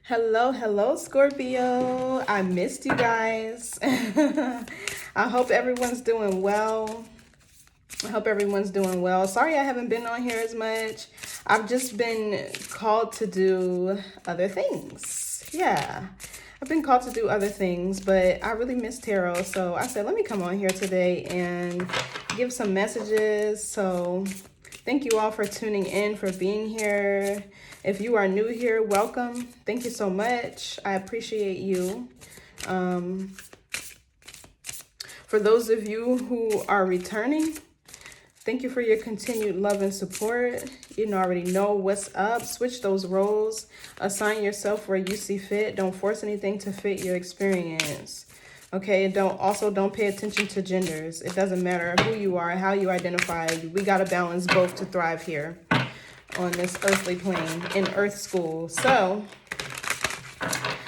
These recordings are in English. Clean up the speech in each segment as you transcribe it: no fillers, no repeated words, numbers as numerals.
Hello, Scorpio. I missed you guys. I hope everyone's doing well. Sorry I haven't been on here as much. I've just been called to do other things. Yeah, I've been called to do other things, but I really miss tarot. So I said, let me come on here today and give some messages. So thank you all for tuning in, for being here. If you are new here, welcome. Thank you so much. I appreciate you. For those of you who are returning, thank you for your continued love and support. You already know what's up. Switch those roles. Assign yourself where you see fit. Don't force anything to fit your experience. Okay, don't pay attention to genders. It doesn't matter who you are, how you identify. We got to balance both to thrive here on this earthly plane in Earth School. So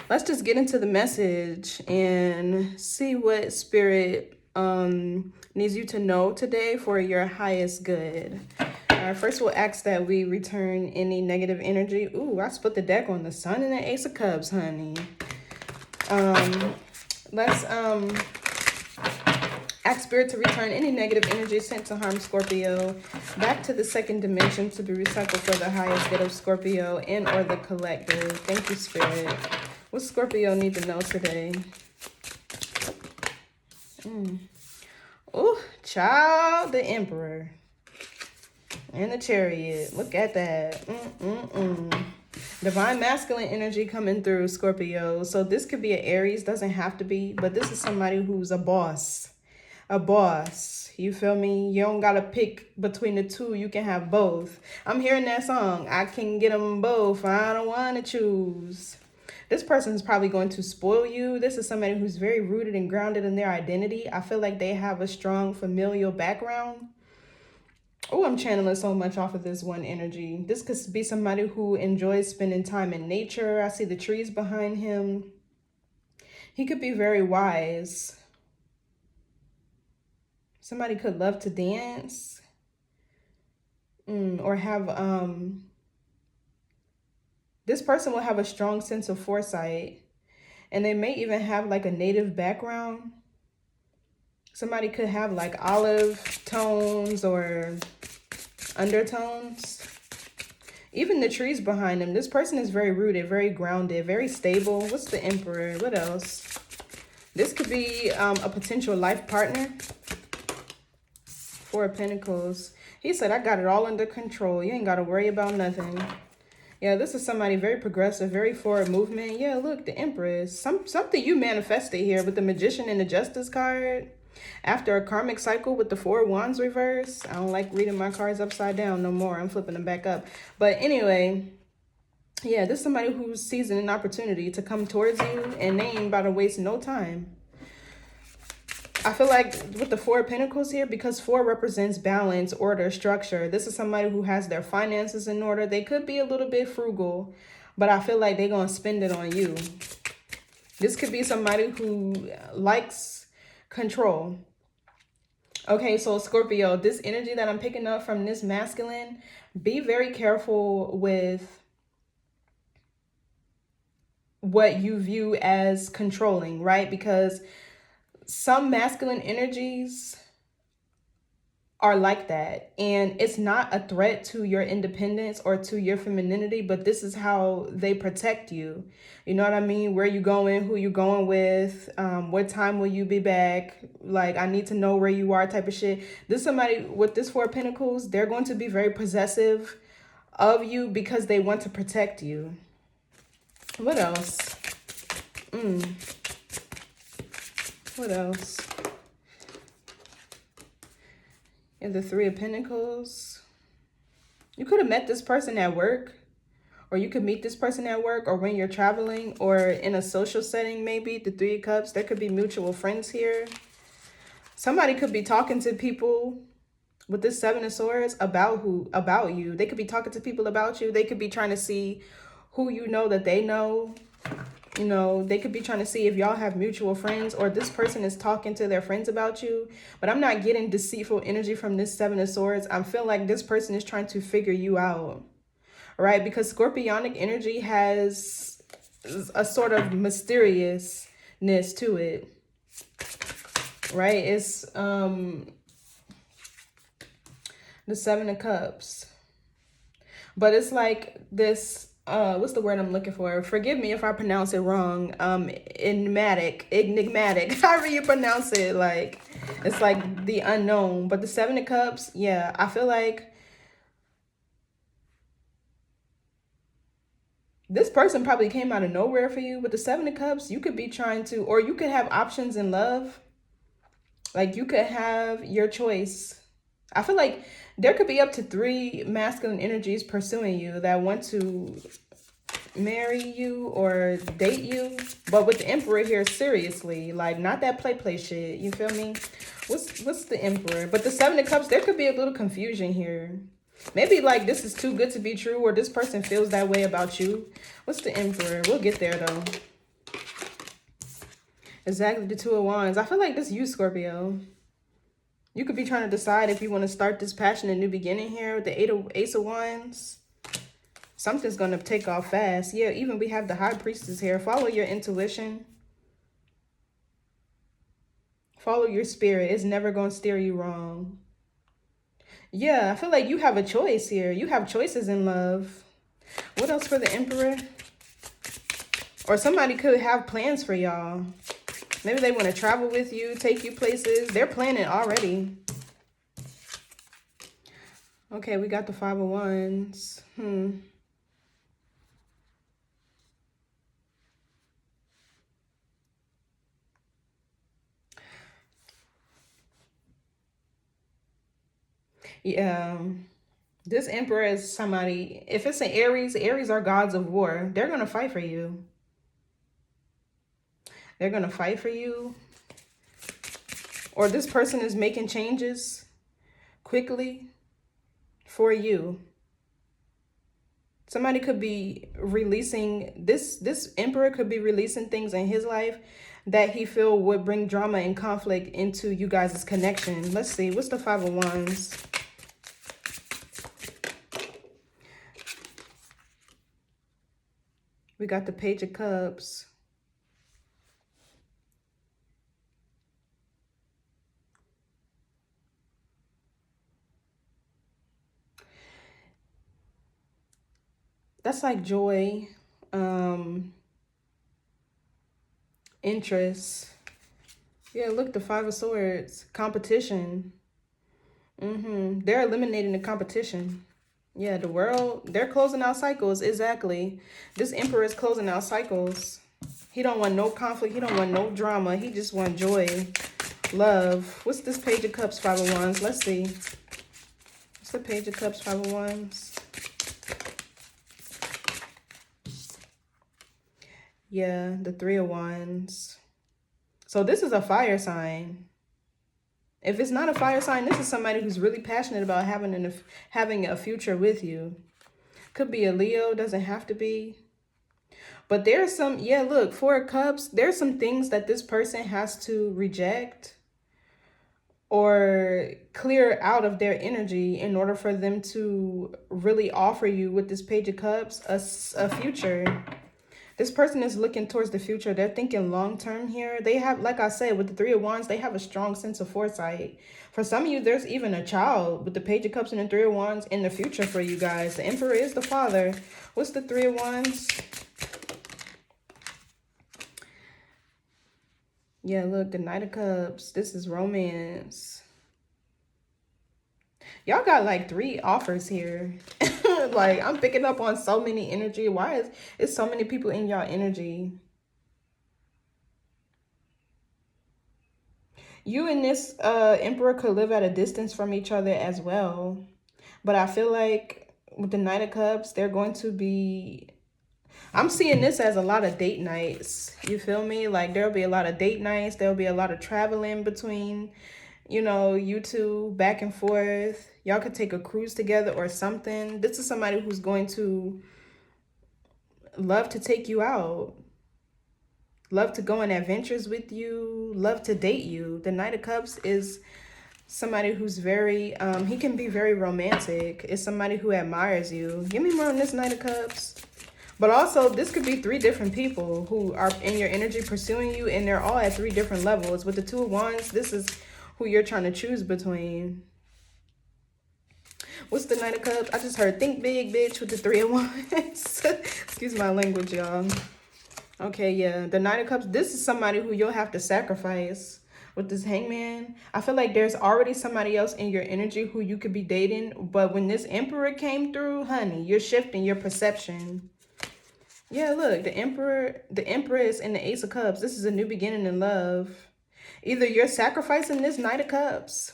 let's just get into the message and see what Spirit needs you to know today for your highest good. First, we'll ask that we return any negative energy. Ooh, I split the deck on the Sun and the Ace of Cups, honey. Let's ask Spirit to return any negative energy sent to harm Scorpio back to the second dimension to be recycled for the highest good of Scorpio and or the collective. Thank you, Spirit. What Scorpio need to know today? Oh, child, the Emperor and the Chariot. Look at that. Divine masculine energy coming through, Scorpio. So this could be an Aries, doesn't have to be, but this is somebody who's a boss. A boss. You feel me? You don't gotta pick between the two. You can have both. I'm hearing that song. I can get them both. I don't want to choose. This person is probably going to spoil you. This is somebody who's very rooted and grounded in their identity. I feel like they have a strong familial background. Oh, I'm channeling so much off of this one energy. This could be somebody who enjoys spending time in nature. I see the trees behind him. He could be very wise. Somebody could love to dance. Or have, this person will have a strong sense of foresight. And they may even have like a native background. Somebody could have like olive tones or undertones. Even the trees behind them. This person is very rooted, very grounded, very stable. What's the Emperor? What else? This could be a potential life partner. Four of Pentacles. He said, I got it all under control. You ain't got to worry about nothing. Yeah, this is somebody very progressive, very forward movement. Yeah, look, the Empress. Something you manifested here with the Magician and the Justice card. After a karmic cycle with the Four of Wands reverse. I don't like reading my cards upside down no more. I'm flipping them back up. But anyway, yeah, this is somebody who's seizing an opportunity to come towards you, and they ain't about to waste no time. I feel like with the Four of Pentacles here, because four represents balance, order, structure. This is somebody who has their finances in order. They could be a little bit frugal, but I feel like they're going to spend it on you. This could be somebody who likes control. Okay, so Scorpio, this energy that I'm picking up from this masculine, be very careful with what you view as controlling, right? Because some masculine energies are like that, and it's not a threat to your independence or to your femininity, but this is how they protect you. You know what I mean? Where you going, who you going with, what time will you be back, like I need to know where you are type of shit. This somebody with this Four of Pentacles, they're going to be very possessive of you because they want to protect you. What else? What else? And the Three of Pentacles. You could have met this person at work, or you could meet this person at work, or when you're traveling, or in a social setting, maybe. The Three of Cups. There could be mutual friends here. Somebody could be talking to people with this Seven of Swords about you. They could be talking to people about you. They could be trying to see who you know that they know. You know, they could be trying to see if y'all have mutual friends, or this person is talking to their friends about you. But I'm not getting deceitful energy from this Seven of Swords. I feel like this person is trying to figure you out, right? Because Scorpionic energy has a sort of mysteriousness to it, right? It's the Seven of Cups, but it's like this, what's the word I'm looking for? Forgive me if I pronounce it wrong. Enigmatic, however you pronounce it. Like, it's like the unknown. But the Seven of Cups, yeah, I feel like this person probably came out of nowhere for you. With the Seven of Cups, you could be trying to, or you could have options in love. Like, you could have your choice. I feel like there could be up to 3 masculine energies pursuing you that want to marry you or date you. But with the Emperor here, seriously, like, not that play shit. You feel me? What's the Emperor? But the Seven of Cups, there could be a little confusion here. Maybe like this is too good to be true, or this person feels that way about you. What's the Emperor? We'll get there though. Exactly, the Two of Wands. I feel like this you, Scorpio. You could be trying to decide if you want to start this passionate new beginning here with the Ace of Wands. Something's going to take off fast. Yeah, even we have the High Priestess here. Follow your intuition. Follow your spirit. It's never going to steer you wrong. Yeah, I feel like you have a choice here. You have choices in love. What else for the Emperor? Or somebody could have plans for y'all. Maybe they want to travel with you, take you places. They're planning already. Okay, we got the Five of Wands. Yeah. This Emperor is somebody, if it's an Aries, Aries are gods of war. They're going to fight for you. They're going to fight for you. Or this person is making changes quickly for you. Somebody could be releasing, this Emperor could be releasing things in his life that he feel would bring drama and conflict into you guys' connection. Let's see, what's the Five of Wands? We got the Page of Cups. That's like joy, interest. Yeah, look, the Five of Swords. Competition. They're eliminating the competition. Yeah, the world, they're closing out cycles. Exactly. This Emperor is closing out cycles. He don't want no conflict. He don't want no drama. He just want joy, love. What's this Page of Cups, Five of Wands? Let's see. What's the Page of Cups, Five of Wands? Yeah, the Three of Wands. So this is a fire sign. If it's not a fire sign, this is somebody who's really passionate about having a future with you. Could be a Leo, doesn't have to be. But there's some, yeah, look, Four of Cups, there's some things that this person has to reject or clear out of their energy in order for them to really offer you with this Page of Cups a future. This person is looking towards the future. They're thinking long-term here. They have, like I said, with the Three of Wands, they have a strong sense of foresight. For some of you, there's even a child with the Page of Cups and the Three of Wands in the future for you guys. The Emperor is the father. What's the Three of Wands? Yeah, look, the Knight of Cups. This is romance. Y'all got like 3 offers here. Like, I'm picking up on so many energy. Why is it so many people in y'all energy? You and this Emperor could live at a distance from each other as well. But I feel like with the Knight of Cups, they're going to be... I'm seeing this as a lot of date nights. You feel me? Like, there'll be a lot of date nights. There'll be a lot of traveling between, you know, you two back and forth. Y'all could take a cruise together or something. This is somebody who's going to love to take you out. Love to go on adventures with you. Love to date you. The Knight of Cups is somebody who's very, he can be very romantic. It's somebody who admires you. Give me more on this Knight of Cups. But also, this could be 3 different people who are in your energy pursuing you, and they're all at 3 different levels. With the 2 of Wands, this is who you're trying to choose between. What's the Knight of Cups? I just heard think big, bitch, with the 3 of Wands. Excuse my language, y'all. Okay, yeah. The Knight of Cups, this is somebody who you'll have to sacrifice. With this Hangman, I feel like there's already somebody else in your energy who you could be dating. But when this Emperor came through, honey, you're shifting your perception. Yeah, look, the Empress, and the Ace of Cups. This is a new beginning in love. Either you're sacrificing this Knight of Cups.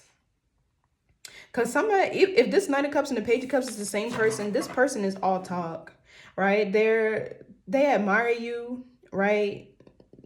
Because somebody, if this Knight of Cups and the Page of Cups is the same person, this person is all talk, right? They admire you, right?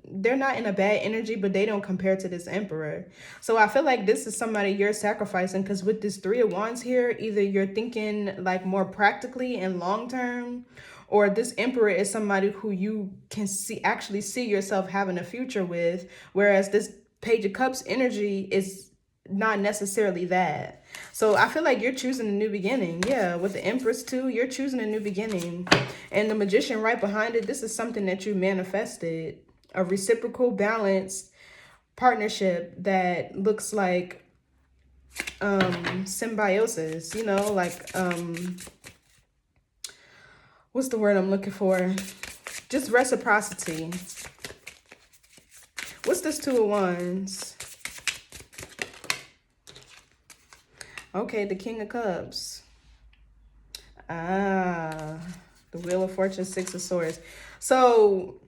They're not in a bad energy, but they don't compare to this Emperor. So I feel like this is somebody you're sacrificing, because with this 3 of Wands here, either you're thinking like more practically and long term, or this Emperor is somebody who you can actually see yourself having a future with, whereas this Page of Cups energy is not necessarily that. So I feel like you're choosing a new beginning. Yeah, with the Empress too, you're choosing a new beginning. And the Magician right behind it, this is something that you manifested. A reciprocal, balanced partnership that looks like symbiosis, you know, like what's the word I'm looking for? Just reciprocity. What's this 2 of Wands? Okay, the King of Cups. The Wheel of Fortune, 6 of Swords. So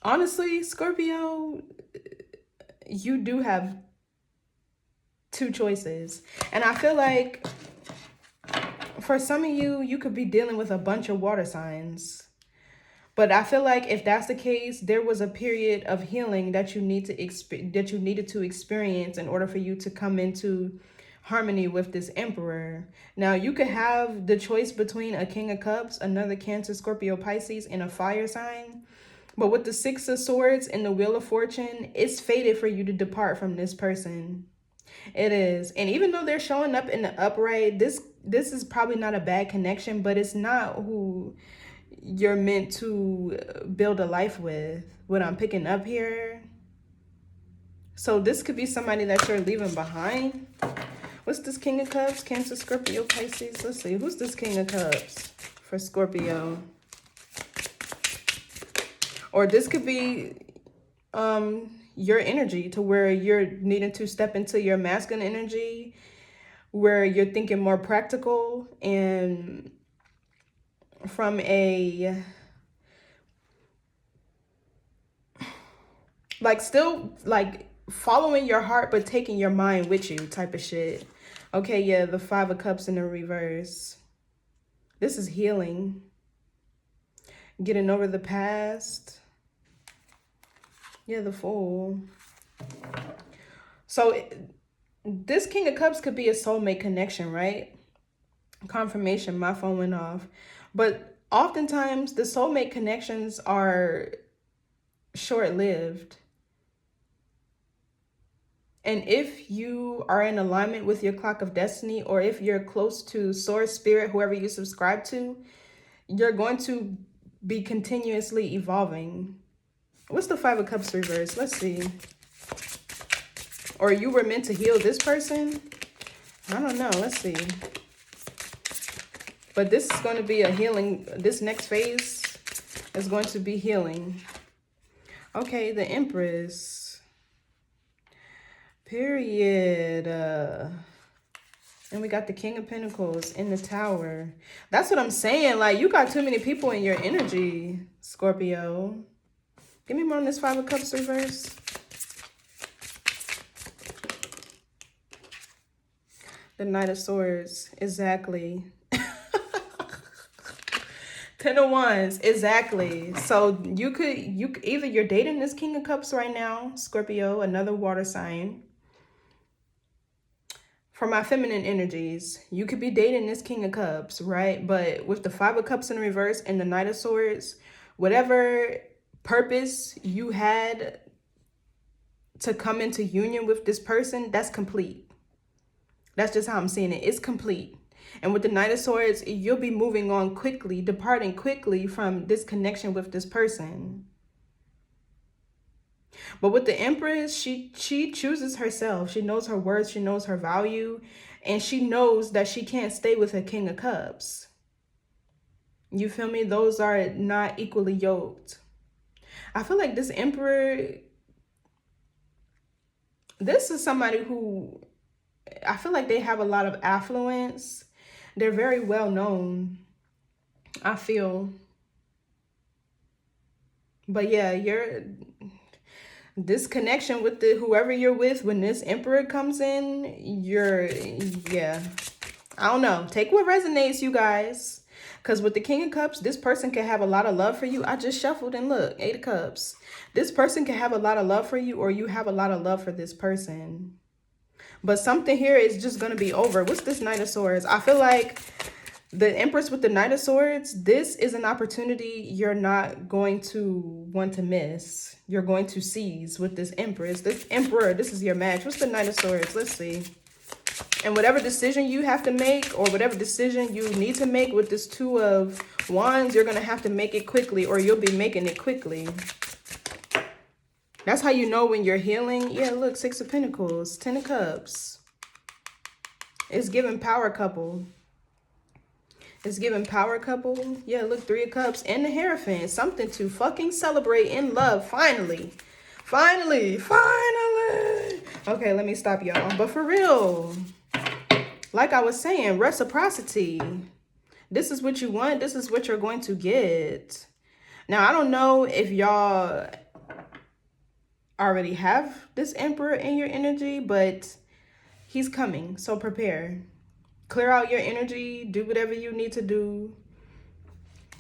honestly, Scorpio, you do have 2 choices. And I feel like for some of you, you could be dealing with a bunch of water signs. But I feel like if that's the case, there was a period of healing that you needed to experience in order for you to come into harmony with this Emperor. Now, you could have the choice between a King of Cups, another Cancer, Scorpio, Pisces, and a fire sign. But with the 6 of Swords and the Wheel of Fortune, it's fated for you to depart from this person. It is. And even though they're showing up in the upright, this is probably not a bad connection, but it's not who you're meant to build a life with. What I'm picking up here. So this could be somebody that you're leaving behind. What's this King of Cups? Cancer, Scorpio, Pisces. Let's see. Who's this King of Cups for Scorpio? Or this could be your energy, to where you're needing to step into your masculine energy, where you're thinking more practical and from a, like, still like following your heart, but taking your mind with you type of shit. Okay, yeah, the 5 of Cups in the reverse. This is healing. Getting over the past. Yeah, the Fool. So this King of Cups could be a soulmate connection, right? Confirmation, my phone went off. But oftentimes the soulmate connections are short-lived. And if you are in alignment with your clock of destiny, or if you're close to source, spirit, whoever you subscribe to, you're going to be continuously evolving. What's the 5 of Cups reverse? Let's see. Or you were meant to heal this person? I don't know. Let's see. But this is going to be a healing. This next phase is going to be healing. Okay, the Empress. Period. And we got the King of Pentacles in the Tower. That's what I'm saying. Like, you got too many people in your energy, Scorpio. Give me more on this 5 of Cups reverse. The Knight of Swords. Exactly. 10 of Wands. Exactly. So you could either you're dating this King of Cups right now, Scorpio, another water sign. For my feminine energies, you could be dating this King of Cups, right? But with the 5 of Cups in reverse and the Knight of Swords, whatever purpose you had to come into union with this person, that's complete. That's just how I'm seeing it. It's complete. And with the Knight of Swords, you'll be moving on quickly, departing quickly from this connection with this person. But with the Empress, she chooses herself. She knows her worth. She knows her value. And she knows that she can't stay with a King of Cups. You feel me? Those are not equally yoked. I feel like this Emperor, this is somebody who, I feel like they have a lot of affluence. They're very well known, I feel. But yeah, this connection with whoever you're with, when this Emperor comes in, yeah. I don't know. Take what resonates, you guys. Because with the King of Cups, this person can have a lot of love for you. I just shuffled and look, 8 of Cups. This person can have a lot of love for you, or you have a lot of love for this person. But something here is just going to be over. What's this Knight of Swords? I feel like the Empress with the Knight of Swords, this is an opportunity you're not going to want to miss. You're going to seize with this Empress. This Emperor, this is your match. What's the Knight of Swords? Let's see. And whatever decision you have to make, or whatever decision you need to make with this 2 of Wands, you're going to have to make it quickly, or you'll be making it quickly. That's how you know when you're healing. Yeah, look, 6 of Pentacles, 10 of Cups. It's giving power couple. It's giving power couple. Yeah, look, 3 of Cups and the Hierophant. Something to fucking celebrate in love. Finally. Finally. Okay, let me stop, y'all. But for real, like I was saying, reciprocity. This is what you want. This is what you're going to get. Now, I don't know if y'all already have this Emperor in your energy, but he's coming. So prepare. Clear out your energy. Do whatever you need to do,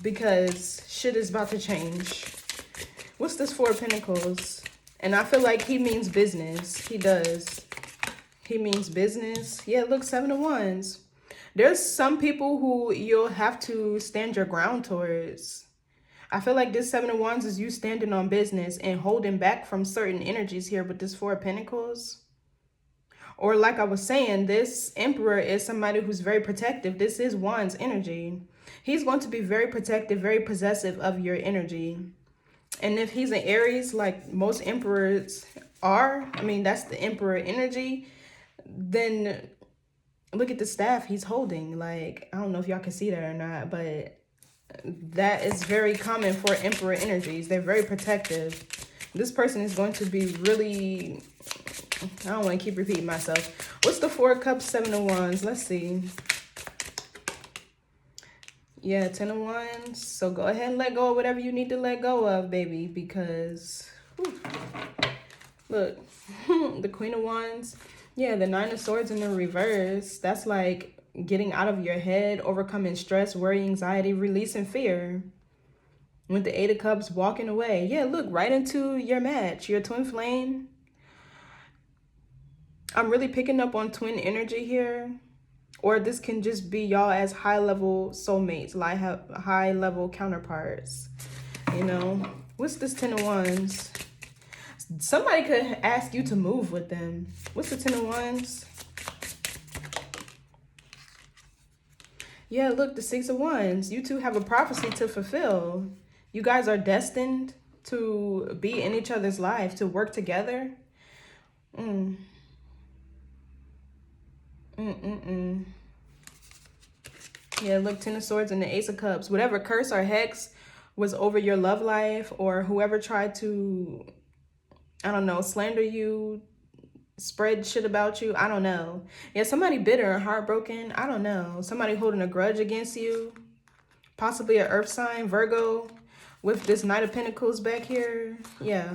because shit is about to change. What's this 4 of Pentacles? And I feel like he means business. He does. He means business. Yeah, look, 7 of Wands. There's some people who you'll have to stand your ground towards. I feel like this 7 of Wands is you standing on business and holding back from certain energies here with this 4 of Pentacles. Or like I was saying, this Emperor is somebody who's very protective. This is Wands energy. He's going to be very protective, very possessive of your energy. And if he's an Aries, like most Emperors are, I mean, that's the Emperor energy, then look at the staff he's holding. Like, I don't know if y'all can see that or not, but that is very common for Emperor energies. They're very protective. This person is going to be really, I don't want to keep repeating myself. What's the 4 of Cups, 7 of Wands? Let's see. Yeah, 10 of Wands. So go ahead and let go of whatever you need to let go of, baby, because whew, look, the Queen of Wands. Yeah, the 9 of Swords in the reverse. That's like getting out of your head, overcoming stress, worry, anxiety, releasing fear. With the 8 of Cups, walking away. Yeah, look, right into your match, your twin flame. I'm really picking up on twin energy here. Or this can just be y'all as high-level soulmates, like high-level counterparts, you know? What's this 10 of Wands? Somebody could ask you to move with them. What's the 10 of Wands? Yeah, look, the 6 of Wands. You two have a prophecy to fulfill. You guys are destined to be in each other's life, to work together. Yeah, look, 10 of Swords and the Ace of Cups. Whatever curse or hex was over your love life, or whoever tried to, I don't know, slander you, spread shit about you, I don't know. Yeah, somebody bitter and heartbroken, I don't know. Somebody holding a grudge against you. Possibly an earth sign, Virgo, with this Knight of Pentacles back here. Yeah.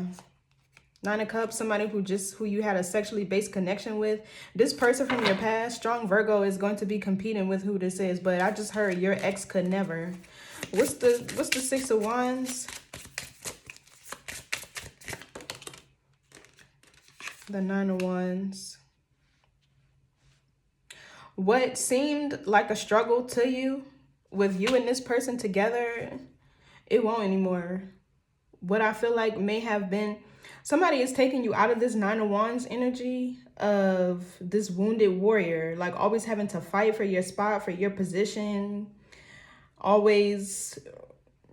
9 of Cups, somebody who you had a sexually based connection with. This person from your past, strong Virgo, is going to be competing with who this is. But I just heard your ex could never. What's the 6 of Wands? The 9 of Wands. What seemed like a struggle to you with you and this person together, it won't anymore. What I feel like may have been Somebody is taking you out of this Nine of Wands energy of this wounded warrior, like always having to fight for your spot, for your position, always,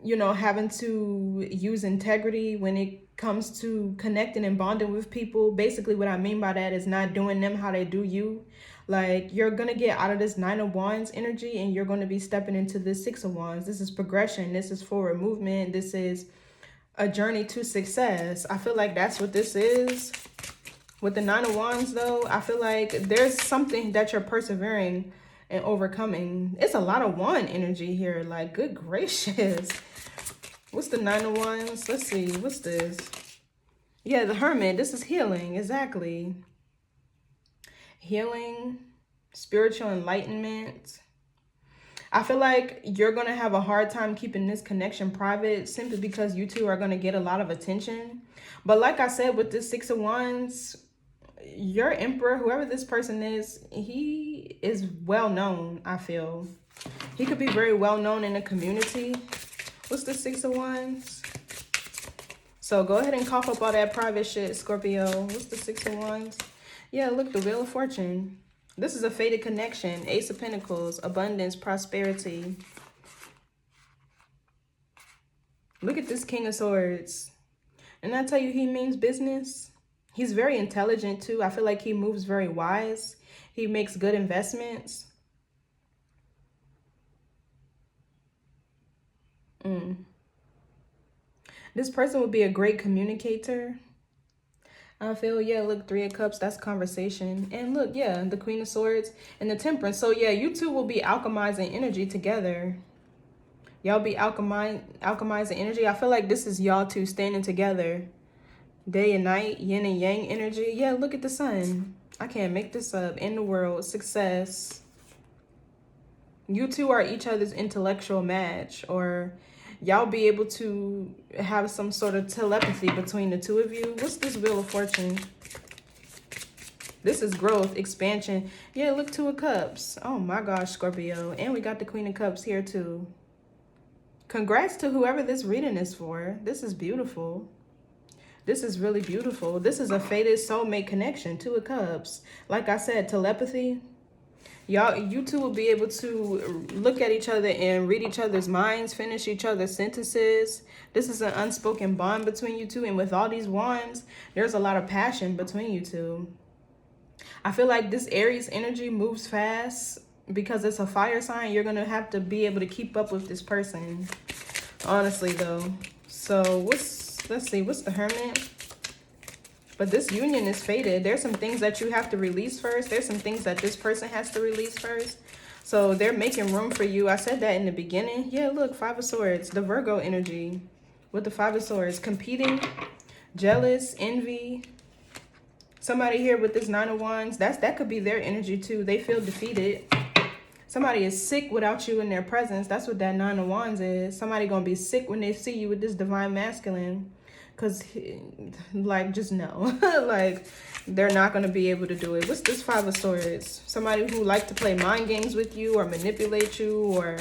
you know, having to use integrity when it comes to connecting and bonding with people. Basically, what I mean by that is not doing them how they do you. Like, you're going to get out of this Nine of Wands energy and you're going to be stepping into this Six of Wands. This is progression. This is forward movement. This is a journey to success. I feel like that's what this is. With the Nine of Wands, though, I feel like there's something that you're persevering and overcoming. It's a lot of wand energy here. Like, good gracious. What's the Nine of Wands? Let's see. What's this? Yeah, the Hermit. This is healing. Exactly. Healing, spiritual enlightenment. I feel like you're going to have a hard time keeping this connection private simply because you two are going to get a lot of attention. But like I said, with this Six of Wands, your Emperor, whoever this person is, he is well known, I feel. He could be very well known in the community. What's the Six of Wands? So go ahead and cough up all that private shit, Scorpio. What's the Six of Wands? Yeah, look, the Wheel of Fortune. This is a fated connection. Ace of Pentacles, abundance, prosperity. Look at this King of Swords. And I tell you, he means business. He's very intelligent too. I feel like he moves very wise. He makes good investments. This person would be a great communicator. I feel, yeah, look, Three of Cups, that's conversation. And look, yeah, the Queen of Swords and the Temperance. So, yeah, you two will be alchemizing energy together. Y'all be alchemizing energy. I feel like this is y'all two standing together. Day and night, yin and yang energy. Yeah, look at the sun. I can't make this up. In the world, success. You two are each other's intellectual match, or y'all be able to have some sort of telepathy between the two of you. What's this Wheel of Fortune? This is growth, expansion. Yeah, look, Two of Cups. Oh my gosh, Scorpio. And we got the Queen of Cups here too. Congrats to whoever this reading is for. This is beautiful. This is really beautiful. This is a fated soulmate connection. Two of Cups. Like I said, telepathy. You two will be able to look at each other and read each other's minds, finish each other's sentences. This is an unspoken bond between you two. And with all these wands, there's a lot of passion between you two. I feel like this Aries energy moves fast because it's a fire sign. You're going to have to be able to keep up with this person. Honestly, though. So let's see, what's the Hermit? But this union is fated. There's some things that you have to release first. There's some things that this person has to release first. So they're making room for you. I said that in the beginning. Yeah, look, Five of Swords. The Virgo energy with the Five of Swords. Competing, jealous, envy. Somebody here with this Nine of Wands. That could be their energy too. They feel defeated. Somebody is sick without you in their presence. That's what that Nine of Wands is. Somebody gonna be sick when they see you with this divine masculine. Because, like, just no. Like, they're not going to be able to do it. What's this Five of Swords? Somebody who likes to play mind games with you or manipulate you, or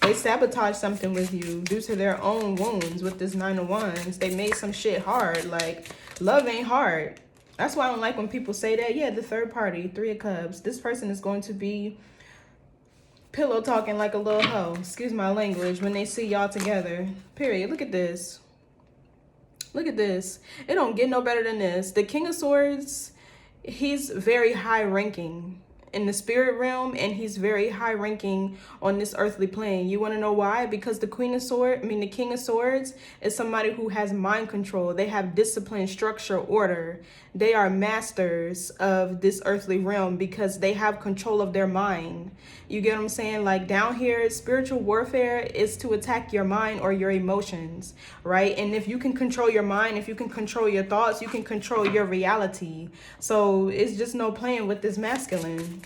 they sabotage something with you due to their own wounds with this Nine of Wands. They made some shit hard. Like, love ain't hard. That's why I don't like when people say that. Yeah, the third party, Three of Cups. This person is going to be pillow talking like a little hoe. Excuse my language. When they see y'all together. Period. Look at this. Look at this. It don't get no better than this. The King of Swords, he's very high ranking in the spirit realm, and he's very high ranking on this earthly plane. You want to know why? Because the King of Swords is somebody who has mind control. They have discipline, structure, order. They are masters of this earthly realm because they have control of their mind. You get what I'm saying? Like, down here, spiritual warfare is to attack your mind or your emotions, right? And if you can control your mind, if you can control your thoughts, you can control your reality. So it's just no playing with this masculine.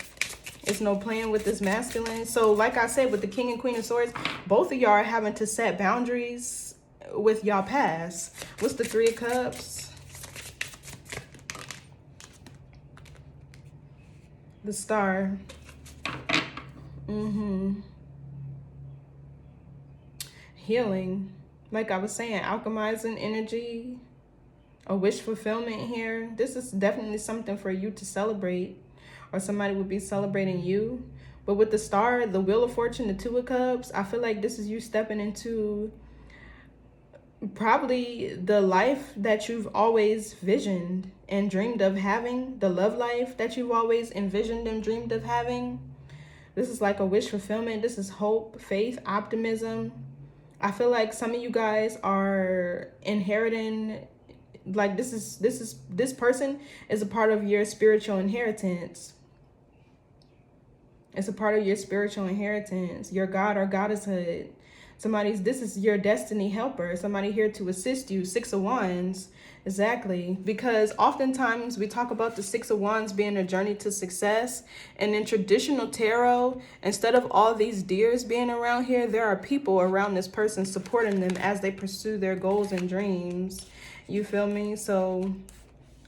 It's no playing with this masculine. So like I said, with the King and Queen of Swords, both of y'all are having to set boundaries with y'all past. What's the Three of Cups? The Star. Healing. Like I was saying, alchemizing energy. A wish fulfillment here. This is definitely something for you to celebrate, or somebody would be celebrating you. But with the star, the wheel of fortune, the two of cups, I feel like this is you stepping into probably the life that you've always visioned and dreamed of having, the love life that you've always envisioned and dreamed of having. This is like a wish fulfillment. This is hope, faith, optimism. I feel like some of you guys are inheriting, like this person is a part of your spiritual inheritance. It's a part of your spiritual inheritance, your God or goddesshood. This is your destiny helper, somebody here to assist you. Six of Wands, exactly. Because oftentimes we talk about the Six of Wands being a journey to success. And in traditional tarot, instead of all these deers being around here, there are people around this person supporting them as they pursue their goals and dreams. You feel me? So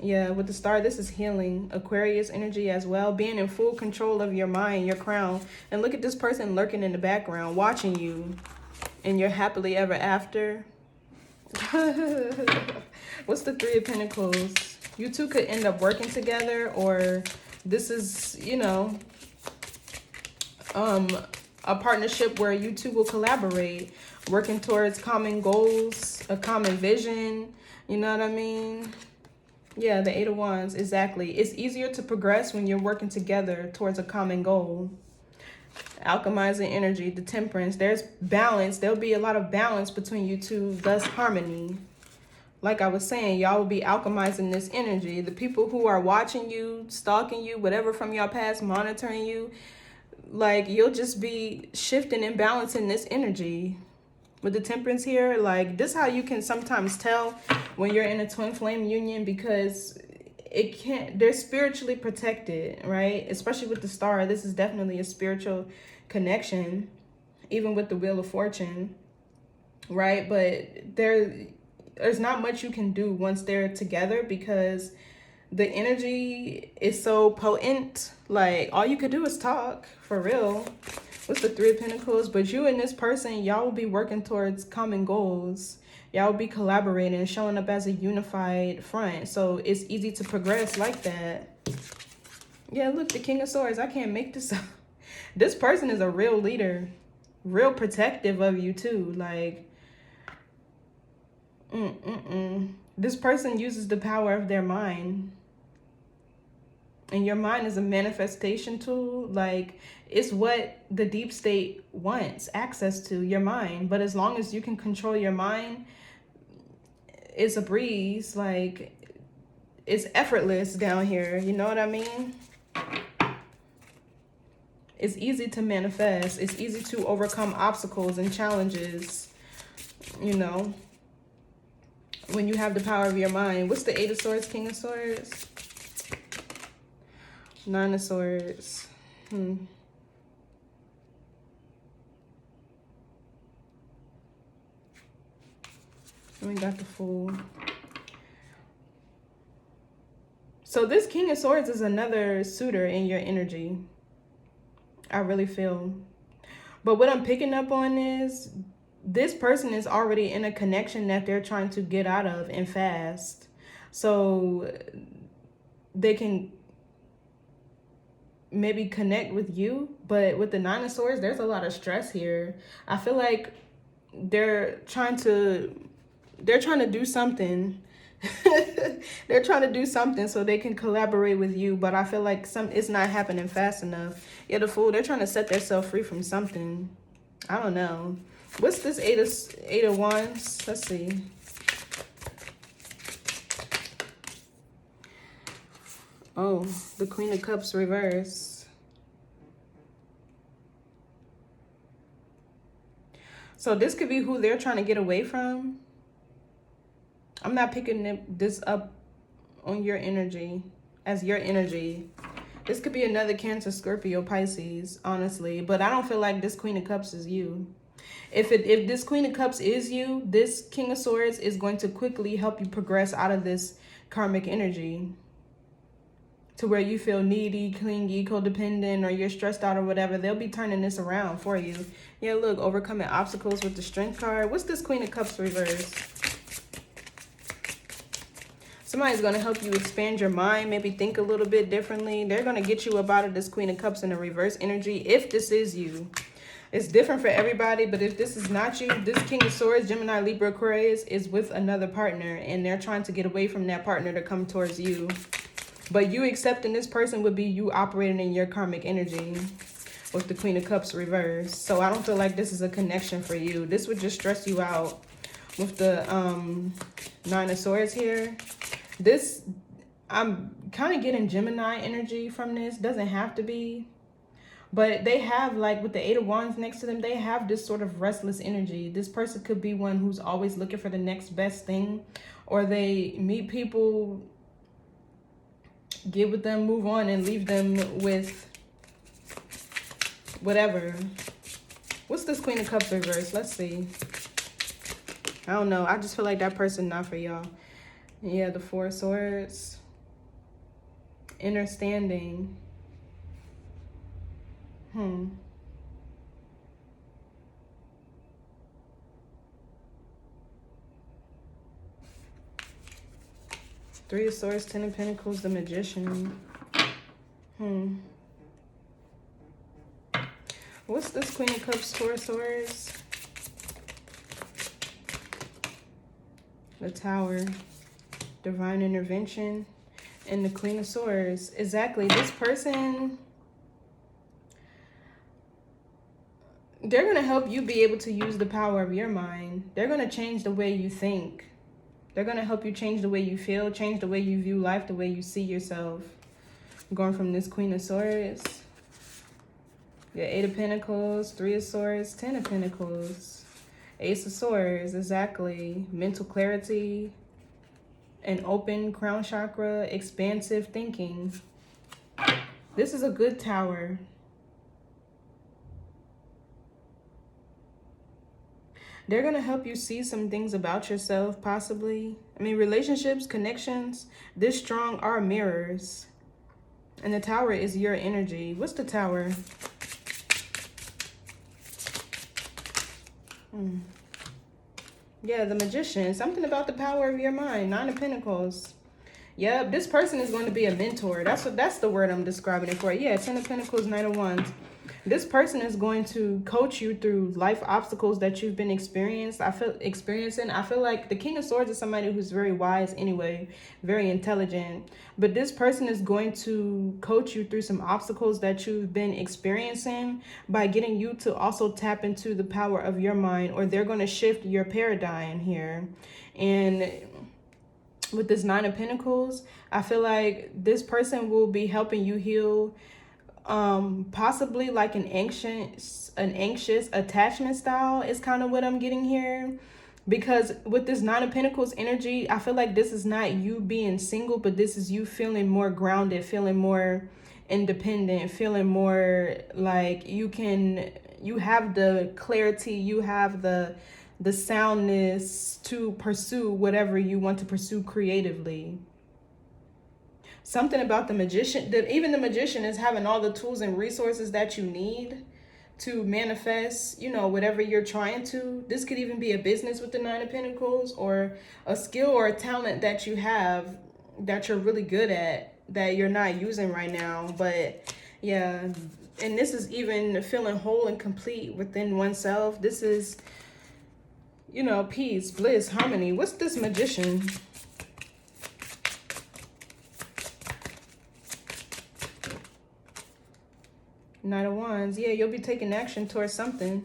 yeah, with the star, this is healing. Aquarius energy as well. Being in full control of your mind, your crown. And look at this person lurking in the background, watching you. And you're happily ever after. What's the Three of Pentacles? You two could end up working together, or this is, you know, a partnership where you two will collaborate, working towards common goals, a common vision. You know what I mean? Yeah, the Eight of Wands, exactly. It's easier to progress when you're working together towards a common goal. Alchemizing energy, the Temperance. There's balance. There'll be a lot of balance between you two, thus harmony. Like I was saying, y'all will be alchemizing this energy. The people who are watching you, stalking you, whatever from your past, monitoring you, like you'll just be shifting and balancing this energy. With the Temperance here, like this is how you can sometimes tell when you're in a twin flame union, because they're spiritually protected, right? Especially with the star, this is definitely a spiritual connection, even with the Wheel of Fortune, right? But there's not much you can do once they're together, because the energy is so potent. Like all you could do is talk, for real. What's the Three of Pentacles? But you and this person, y'all will be working towards common goals. Y'all will be collaborating, showing up as a unified front. So it's easy to progress like that. Yeah, look, the King of Swords. I can't make this up. This person is a real leader, real protective of you too. Like, this person uses the power of their mind. And your mind is a manifestation tool. Like, it's what the deep state wants access to, your mind. But as long as you can control your mind, it's a breeze. Like, it's effortless down here. You know what I mean? It's easy to manifest. It's easy to overcome obstacles and challenges, you know, when you have the power of your mind. What's the Eight of Swords, King of Swords? Nine of Swords. We got the Fool. So this King of Swords is another suitor in your energy, I really feel. But what I'm picking up on is this person is already in a connection that they're trying to get out of and fast. So they can maybe connect with you, but with the Nine of Swords, there's a lot of stress here. I feel like they're trying to do something. They're trying to do something so they can collaborate with you, but I feel like it's not happening fast enough. Yeah, the Fool, they're trying to set themselves free from something. I don't know. What's this Eight of Wands? Let's see. Oh, the Queen of Cups reverse. So this could be who they're trying to get away from. I'm not picking this up on your energy as your energy. This could be another Cancer, Scorpio, Pisces, honestly. But I don't feel like this Queen of Cups is you. If this Queen of Cups is you, this King of Swords is going to quickly help you progress out of this karmic energy, to where you feel needy, clingy, codependent, or you're stressed out or whatever. They'll be turning this around for you. Yeah, look, overcoming obstacles with the Strength card. What's this Queen of Cups reverse? Somebody's going to help you expand your mind, maybe think a little bit differently. They're going to get you up out of this Queen of Cups in a reverse energy, if this is you. It's different for everybody, but if this is not you, this King of Swords, Gemini, Libra, Aquarius, is with another partner, and they're trying to get away from that partner to come towards you. But you accepting this person would be you operating in your karmic energy with the Queen of Cups reverse. So I don't feel like this is a connection for you. This would just stress you out. With the Nine of Swords here, this, I'm kind of getting Gemini energy from this. Doesn't have to be. But they have, like, with the Eight of Wands next to them, they have this sort of restless energy. This person could be one who's always looking for the next best thing. Or they meet people, get with them, move on, and leave them with whatever. What's this Queen of Cups reverse? Let's see. I don't know. I just feel like that person not for y'all. Yeah, the Four of Swords. Understanding. Three of Swords, Ten of Pentacles, the Magician. What's this Queen of Cups, Four of Swords? The Tower, divine intervention, and the Queen of Swords. Exactly. This person, they're going to help you be able to use the power of your mind. They're going to change the way you think. They're going to help you change the way you feel, change the way you view life, the way you see yourself. Going from this Queen of Swords, the Eight of Pentacles, Three of Swords, Ten of Pentacles. Ace of Swords, exactly. Mental clarity, an open crown chakra, expansive thinking. This is a good Tower. They're going to help you see some things about yourself, possibly. I mean, relationships, connections, this strong are mirrors. And the Tower is your energy. What's the Tower? Yeah, the Magician. Something about the power of your mind. Nine of Pentacles. Yep, this person is going to be a mentor. That's the word I'm describing it for. Yeah, Ten of Pentacles, Knight of Wands. This person is going to coach you through life obstacles that you've been experiencing. I feel like the King of Swords is somebody who's very wise anyway, very intelligent. But this person is going to coach you through some obstacles that you've been experiencing by getting you to also tap into the power of your mind, or they're going to shift your paradigm here. And with this Nine of Pentacles, I feel like this person will be helping you heal possibly like an anxious attachment style is kind of what I'm getting here. Because with this Nine of Pentacles energy, I feel like this is not you being single, but this is you feeling more grounded, feeling more independent, feeling more like you have the clarity, you have the soundness to pursue whatever you want to pursue creatively. Something about the Magician, that even the Magician is having all the tools and resources that you need to manifest, you know, whatever you're trying to. This could even be a business with the Nine of Pentacles, or a skill or a talent that you have that you're really good at that you're not using right now. But yeah, and this is even feeling whole and complete within oneself. This is, you know, peace, bliss, harmony. What's this Magician? Knight of Wands. Yeah, you'll be taking action towards something.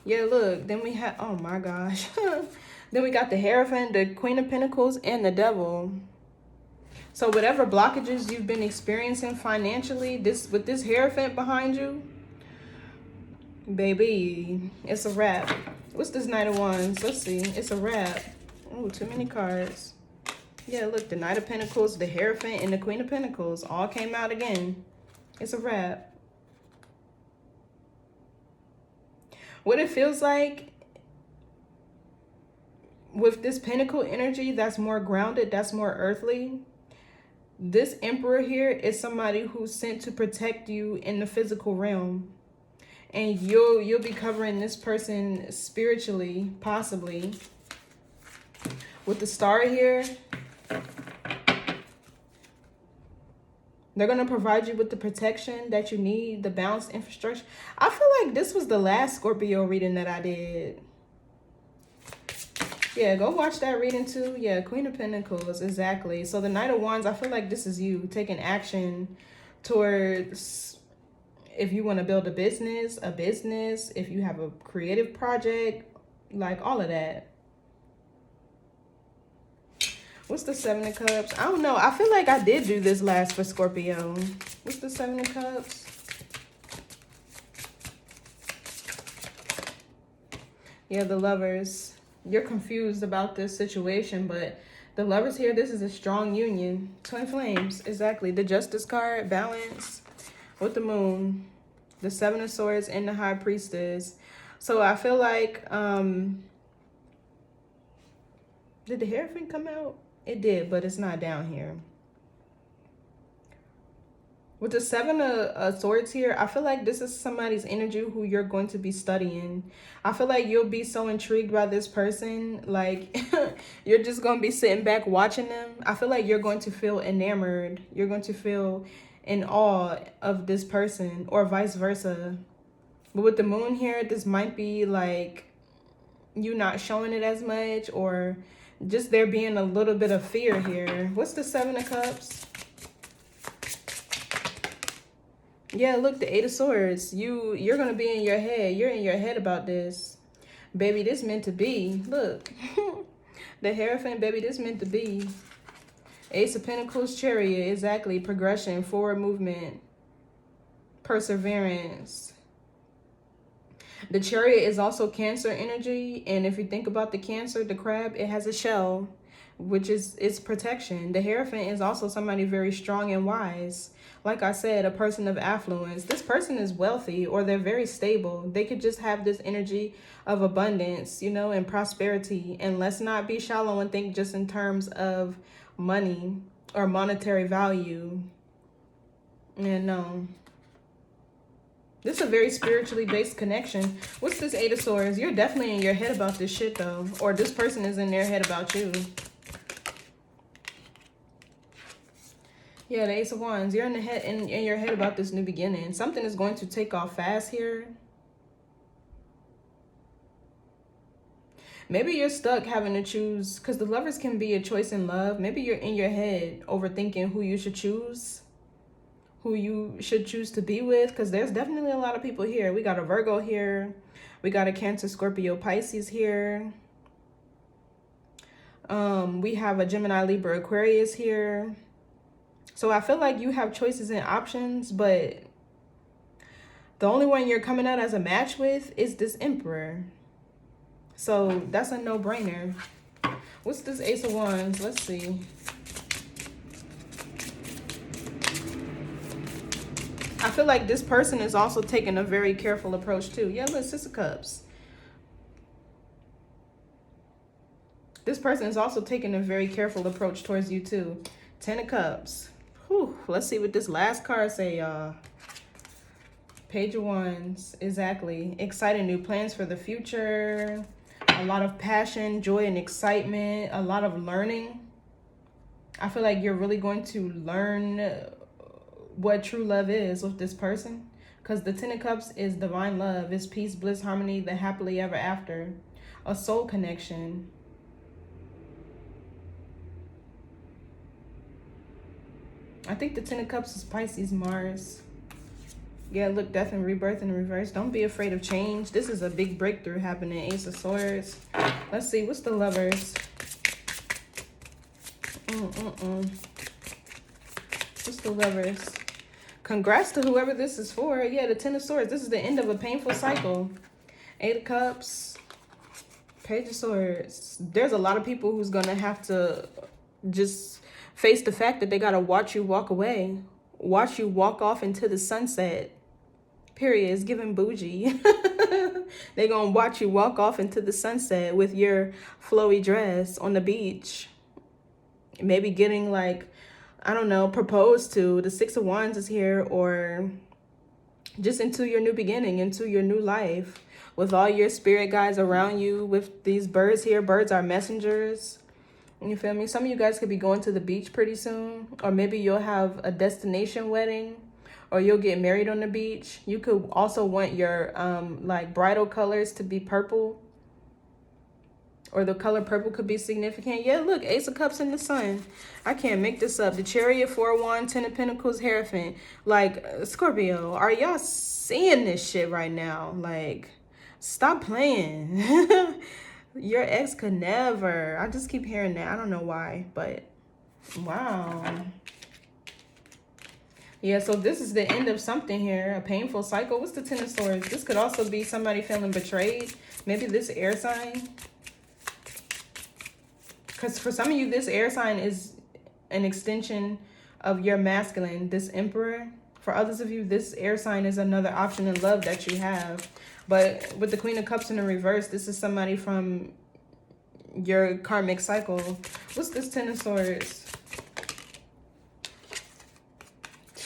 Yeah, look. Then we have, oh my gosh. Then we got the Hierophant, the Queen of Pentacles, and the Devil. So whatever blockages you've been experiencing financially, with this Hierophant behind you, baby, it's a wrap. What's this Knight of Wands? Let's see. It's a wrap. Oh, too many cards. Yeah, look, the Knight of Pentacles, the Hierophant, and the Queen of Pentacles all came out again. It's a wrap. What it feels like with this Pentacle energy, that's more grounded, that's more earthly. This Emperor here is somebody who's sent to protect you in the physical realm. And you'll be covering this person spiritually, possibly. With the Star here, They're going to provide you with the protection that you need, the balanced infrastructure. I feel like this was the last Scorpio reading that I did. Yeah, go watch that reading too. Yeah, Queen of Pentacles, exactly. So the Knight of Wands, I feel like this is you taking action towards, if you want to build a business, if you have a creative project, like all of that. What's the Seven of Cups? I don't know. I feel like I did do this last for Scorpio. What's the Seven of Cups? Yeah, the Lovers. You're confused about this situation, but the Lovers here, this is a strong union. Twin flames, exactly. The Justice card, balance with the Moon, the Seven of Swords, and the High Priestess. So I feel like, did the Hierophant come out? It did, but it's not down here. With the Seven of Swords here, I feel like this is somebody's energy who you're going to be studying. I feel like you'll be so intrigued by this person. Like, you're just going to be sitting back watching them. I feel like you're going to feel enamored. You're going to feel in awe of this person, or vice versa. But with the Moon here, this might be like you not showing it as much, or just there being a little bit of fear here. What's the Seven of Cups? Yeah, look, the Eight of Swords. You're going to be in your head. You're in your head about this. Baby, this meant to be. Look. The Hierophant, baby, this meant to be. Ace of Pentacles, Chariot. Exactly. Progression, forward movement, perseverance. The Chariot is also Cancer energy. And if you think about the Cancer, the crab, it has a shell, which is its protection. The Hierophant is also somebody very strong and wise. Like I said, a person of affluence. This person is wealthy, or they're very stable. They could just have this energy of abundance, you know, and prosperity. And let's not be shallow and think just in terms of money or monetary value. And no. This is a very spiritually based connection. What's this Eight of Swords? You're definitely in your head about this shit, though. Or this person is in their head about you. Yeah, the Ace of Wands. You're in the head, in your head about this new beginning. Something is going to take off fast here. Maybe you're stuck having to choose, because the Lovers can be a choice in love. Maybe you're in your head overthinking who you should choose, who you should choose to be with, because there's definitely a lot of people here. We got a Virgo here. We got a Cancer, Scorpio, Pisces here. We have a Gemini, Libra, Aquarius here. So I feel like you have choices and options, but the only one you're coming out as a match with is this Emperor. So that's a no-brainer. What's this Ace of Wands? Let's see. I feel like this person is also taking a very careful approach too. Yeah, look, Six of Cups. This person is also taking a very careful approach towards you too. Ten of Cups. Whew, let's see what this last card say, y'all. Page of Wands. Exactly. Exciting new plans for the future. A lot of passion, joy, and excitement. A lot of learning. I feel like you're really going to learn what true love is with this person. Because the Ten of Cups is divine love. It's peace, bliss, harmony, the happily ever after. A soul connection. I think the Ten of Cups is Pisces, Mars. Yeah, look, death and rebirth in reverse. Don't be afraid of change. This is a big breakthrough happening. Ace of Swords. Let's see, what's the Lovers? What's the Lovers? Congrats to whoever this is for. Yeah, the Ten of Swords. This is the end of a painful cycle. Eight of Cups. Page of Swords. There's a lot of people who's going to have to just face the fact that they got to watch you walk away. Watch you walk off into the sunset. Period. It's giving bougie. They're going to watch you walk off into the sunset with your flowy dress on the beach. Maybe getting, like, I don't know, proposed to. The Six of Wands is here. Or just into your new beginning, into your new life. With all your spirit guides around you. With these birds here. Birds are messengers. You feel me? Some of you guys could be going to the beach pretty soon, or maybe you'll have a destination wedding, or you'll get married on the beach. You could also want your like bridal colors to be purple, or the color purple could be significant. Yeah, look, Ace of Cups in the Sun. I can't make this up. The Chariot, 4-1, 10 of Pentacles, Hierophant. Like, Scorpio, are y'all seeing this shit right now? Like, stop playing. Your ex could never. I just keep hearing that. I don't know why, but wow. Yeah, so this is the end of something here. A painful cycle. What's the Ten of Swords? This could also be somebody feeling betrayed. Maybe this air sign. Because for some of you, this air sign is an extension of your masculine, this Emperor. For others of you, this air sign is another option in love that you have. But with the Queen of Cups in the reverse, this is somebody from your karmic cycle. What's this Ten of Swords?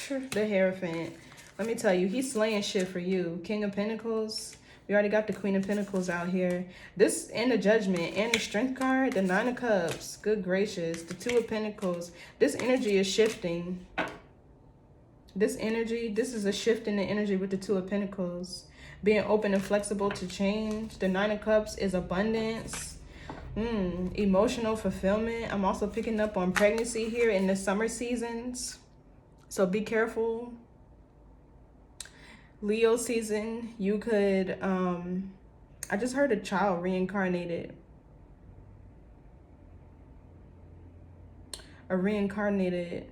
The Hierophant. Let me tell you, he's slaying shit for you. King of Pentacles. We already got the Queen of Pentacles out here. This and the Judgment and the Strength card, the Nine of Cups. Good gracious. The Two of Pentacles. This energy is shifting. This energy, this is a shift in the energy with the Two of Pentacles. Being open and flexible to change. The Nine of Cups is abundance. Emotional fulfillment. I'm also picking up on pregnancy here in the summer seasons. So be careful. Leo season, you could, I just heard a child reincarnated. A reincarnated